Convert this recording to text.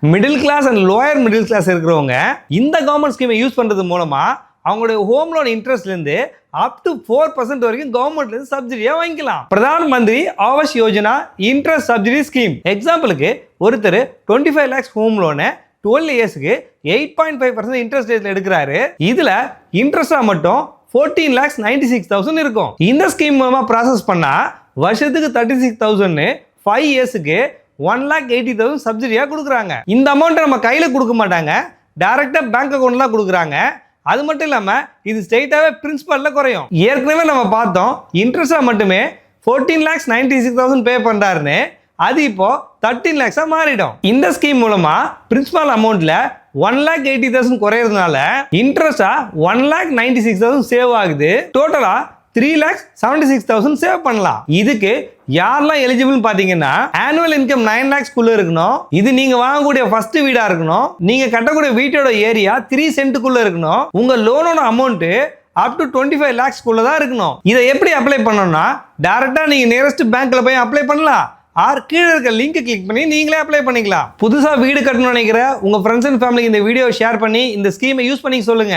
Middle class and lower middle class இருக்கிறவங்க இந்த government ஸ்கீமை யூஸ் பண்றது மூலமா அவங்களுடைய ஹோம் லோன் இன்ட்ரெஸ்ட்ல இருந்து அப் டு 4% வரைக்கும் கவர்மெண்ட்ல இருந்து சப்சிடியா வாங்கிக்கலாம். Pradhan Mantri Awas Yojana interest subsidy scheme. எக்ஸாம்பிளுக்கு ஒருத்தர் 25 lakhs ஹோம் லோனை 12 இயர்ஸ்க்கு 8.5% இன்ட்ரெஸ்ட் ரேட்ல எடுக்கிறாரு. இதுல இன்ட்ரெஸ்டா மட்டும் 14,96,000 இருக்கும். இந்த ஸ்கீம் மூலமா ப்ராசஸ் பண்ணா வருஷத்துக்கு 36,000 5 இயர்ஸ்க்கு 1,80,000 சப்சிடியா கொடுக்குறாங்க. இந்த அமௌண்ட் நம்ம கையில கொடுக்க மாட்டாங்க, டைரக்டா பேங்க் அக்கௌண்ட்ல தான் கொடுக்குறாங்க. அது மட்டும் இல்லாம இது ஸ்ட்ரெயிட்டாவே பிரின்சிபல்ல குறையும். ஏற்கனவே நம்ம பார்த்தோம் இன்ட்ரெஸ்டா மட்டுமே 14,96,000 பே பண்றாருன்னு, அது இப்போ 13 lakhs மாறிடும். இந்த ஸ்கீம் மூலமா பிரின்சிபல் அமௌண்ட்ல 1,80,000 குறையறதுனால இன்ட்ரெஸ்டா 1,96,000 சேவ் ஆகுது. டோட்டலா 3,76,000 சேவ் பண்ணலாம். இதுக்கு யாரெல்லாம் எலிஜிபிள் பாத்தீங்கன்னா ஆனுவல் இன்கம் 9 lakhs குள்ள இருக்கணும். இது நீங்க வாங்கக்கூடிய ஃபர்ஸ்ட் வீடா இருக்கணும். நீங்க கட்டக்கூடிய வீட்டோட ஏரியா 3 சென்ட்டுக்குள்ள இருக்கணும். உங்க லோனோட அமௌண்ட் அப் டு 25 lakhs குள்ள தான் இருக்கணும். இதை எப்படி அப்ளை பண்ணணும்னா டைரக்டா நீங்க நியரஸ்ட் பேங்க்ல போய் அப்ளை பண்ணலாம். ஆர் கீழே இருக்க லிங்க் கிளிக் பண்ணி நீங்களே அப்ளை பண்ணிக்கலாம். புதுசா வீடு கட்டணும்னு நினைக்கிற உங்க ஃப்ரெண்ட்ஸ் அண்ட் ஃபேமிலிக்கு இந்த வீடியோ ஷேர் பண்ணி இந்த ஸ்கீமை யூஸ் பண்ணி சொல்லுங்க.